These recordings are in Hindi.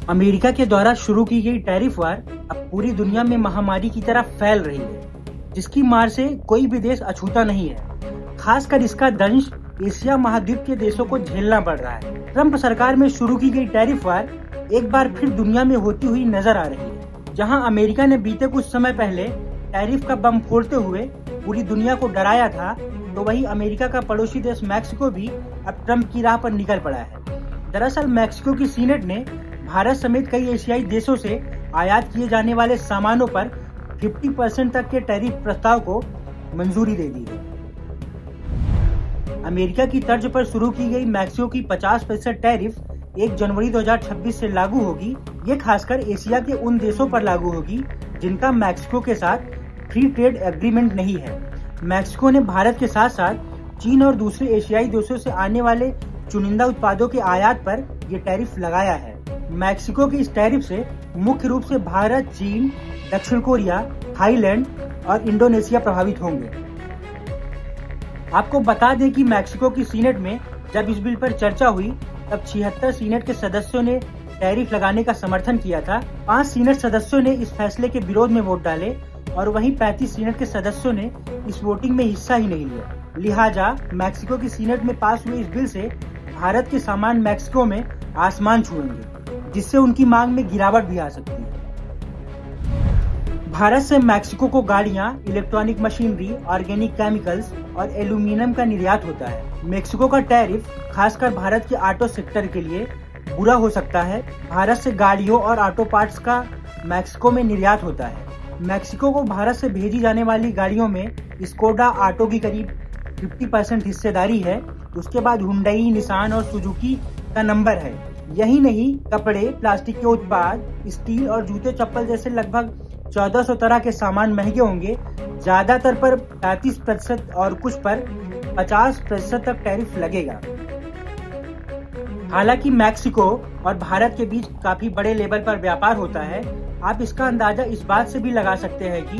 अमेरिका के द्वारा शुरू की गई टैरिफ वार अब पूरी दुनिया में महामारी की तरह फैल रही है, जिसकी मार से कोई भी देश अछूता नहीं है। खासकर इसका दंश एशिया महाद्वीप के देशों को झेलना पड़ रहा है। ट्रंप सरकार में शुरू की गई टैरिफ वार एक बार फिर दुनिया में होती हुई नजर आ रही है। जहां अमेरिका ने बीते कुछ समय पहले टैरिफ का बम फोड़ते हुए पूरी दुनिया को डराया था, तो वहीं अमेरिका का पड़ोसी देश मैक्सिको भी अब ट्रंप की राह पर निकल पड़ा है। दरअसल मैक्सिको की सीनेट ने भारत समेत कई एशियाई देशों से आयात किए जाने वाले सामानों पर 50% तक के टैरिफ प्रस्ताव को मंजूरी दे दी है। अमेरिका की तर्ज पर शुरू की गई मैक्सिको की 50% टैरिफ 1 जनवरी 2026 से लागू होगी। ये खासकर एशिया के उन देशों पर लागू होगी जिनका मैक्सिको के साथ फ्री ट्रेड एग्रीमेंट नहीं है। मैक्सिको ने भारत के साथ साथ चीन और दूसरे एशियाई देशों से आने वाले चुनिंदा उत्पादों के आयात पर ये टैरिफ लगाया है। मैक्सिको की इस टैरिफ से मुख्य रूप से भारत, चीन, दक्षिण कोरिया, थाईलैंड और इंडोनेशिया प्रभावित होंगे। आपको बता दें कि मैक्सिको की सीनेट में जब इस बिल पर चर्चा हुई तब 76 सीनेट के सदस्यों ने टैरिफ लगाने का समर्थन किया था। 5 सीनेट सदस्यों ने इस फैसले के विरोध में वोट डाले और वहीं 35 सीनेट के सदस्यों ने इस वोटिंग में हिस्सा ही नहीं लिया। लिहाजा मैक्सिको की सीनेट में पास हुए इस बिल से भारत के सामान मैक्सिको में आसमान छूएंगे, जिससे उनकी मांग में गिरावट भी आ सकती है। भारत से मैक्सिको को गाड़ियां, इलेक्ट्रॉनिक मशीनरी, ऑर्गेनिक केमिकल्स और एल्यूमिनियम का निर्यात होता है। मैक्सिको का टैरिफ खासकर भारत के ऑटो सेक्टर के लिए बुरा हो सकता है। भारत से गाड़ियों और ऑटो पार्ट्स का मैक्सिको में निर्यात होता है। मैक्सिको को भारत से भेजी जाने वाली गाड़ियों में स्कोडा ऑटो की करीब 50% हिस्सेदारी है। उसके बाद हुंडई, निसान और सुजुकी का नंबर है। यही नहीं, कपड़े, प्लास्टिक के उत्पाद, स्टील और जूते चप्पल जैसे लगभग 1400 तरह के सामान महंगे होंगे। ज्यादातर पर 35% और कुछ पर 50% तक टैरिफ लगेगा। हालांकि मैक्सिको और भारत के बीच काफी बड़े लेवल पर व्यापार होता है। आप इसका अंदाजा इस बात से भी लगा सकते हैं कि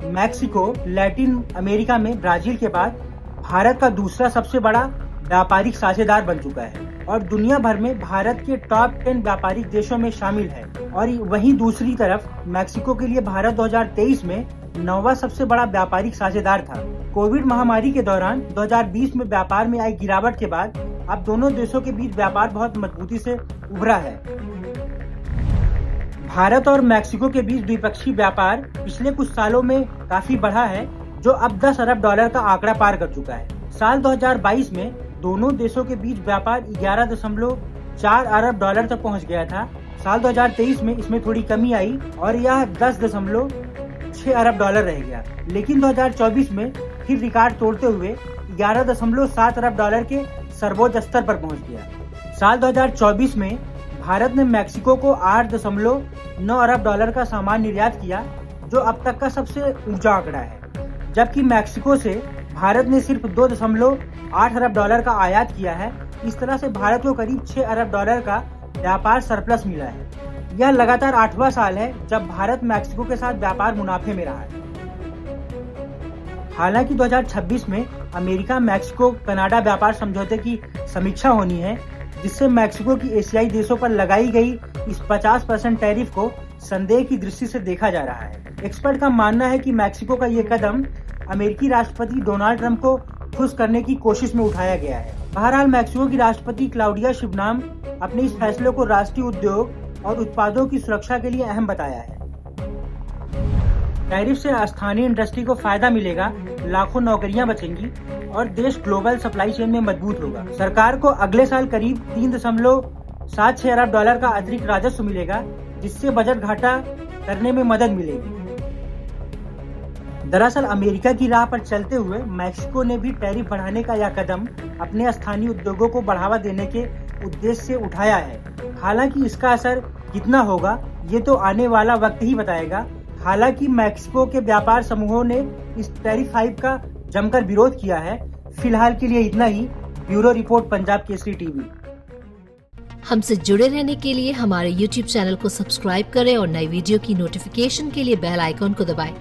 मैक्सिको लैटिन अमेरिका में ब्राजील के बाद भारत का दूसरा सबसे बड़ा व्यापारिक साझेदार बन चुका है और दुनिया भर में भारत के टॉप 10 व्यापारिक देशों में शामिल है। और वहीं दूसरी तरफ मैक्सिको के लिए भारत 2023 में 9वां सबसे बड़ा व्यापारिक साझेदार था। कोविड महामारी के दौरान 2020 में व्यापार में आई गिरावट के बाद अब दोनों देशों के बीच व्यापार बहुत मजबूती से उभरा है। भारत और मैक्सिको के बीच द्विपक्षीय व्यापार पिछले कुछ सालों में काफी बढ़ा है, जो अब $10 अरब का आंकड़ा पार कर चुका है। साल 2022 में दोनों देशों के बीच व्यापार 11.4 अरब डॉलर तक पहुंच गया था। साल 2023 में इसमें थोड़ी कमी आई और यह 10.6 अरब डॉलर रह गया, लेकिन 2024 में फिर रिकॉर्ड तोड़ते हुए 11.7 अरब डॉलर के सर्वोच्च स्तर पर पहुंच गया। साल 2024 में भारत ने मैक्सिको को 8.9 अरब डॉलर का सामान निर्यात किया, जो अब तक का सबसे ऊंचा आंकड़ा है। जबकि मैक्सिको से भारत ने सिर्फ 2.8 अरब डॉलर का आयात किया है। इस तरह से भारत को करीब 6 अरब डॉलर का व्यापार सरप्लस मिला है। यह लगातार 8वां साल है जब भारत मैक्सिको के साथ व्यापार मुनाफे में रहा है। हालांकि 2026 में अमेरिका मैक्सिको कनाडा व्यापार समझौते की समीक्षा होनी है, जिससे मैक्सिको की एशियाई देशों पर लगाई गई इस 50% टैरिफ को संदेह की दृष्टि से देखा जा रहा है। एक्सपर्ट का मानना है कि मैक्सिको का ये कदम अमेरिकी राष्ट्रपति डोनाल्ड ट्रंप को खुश करने की कोशिश में उठाया गया है। बहरहाल मैक्सिको की राष्ट्रपति क्लाउडिया शिनबाम अपने इस फैसले को राष्ट्रीय उद्योग और उत्पादों की सुरक्षा के लिए अहम बताया है। टैरिफ से स्थानीय इंडस्ट्री को फायदा मिलेगा, लाखों नौकरियां बचेंगी और देश ग्लोबल सप्लाई चेन में मजबूत होगा। सरकार को अगले साल करीब 3.76 अरब डॉलर का अतिरिक्त राजस्व मिलेगा, जिससे बजट घाटा करने में मदद मिलेगी। दरअसल अमेरिका की राह पर चलते हुए मैक्सिको ने भी टैरिफ बढ़ाने का यह कदम अपने स्थानीय उद्योगों को बढ़ावा देने के उद्देश्य से उठाया है। हालांकि इसका असर कितना होगा ये तो आने वाला वक्त ही बताएगा। हालांकि मैक्सिको के व्यापार समूहों ने इस टैरिफ हाइक का जमकर विरोध किया है। फिलहाल के लिए इतना ही। Bureau report, Punjab Kesari TV. हमसे जुड़े रहने के लिए हमारे YouTube चैनल को सब्सक्राइब करें और नई वीडियो की नोटिफिकेशन के लिए बेल आइकॉन को दबाएं।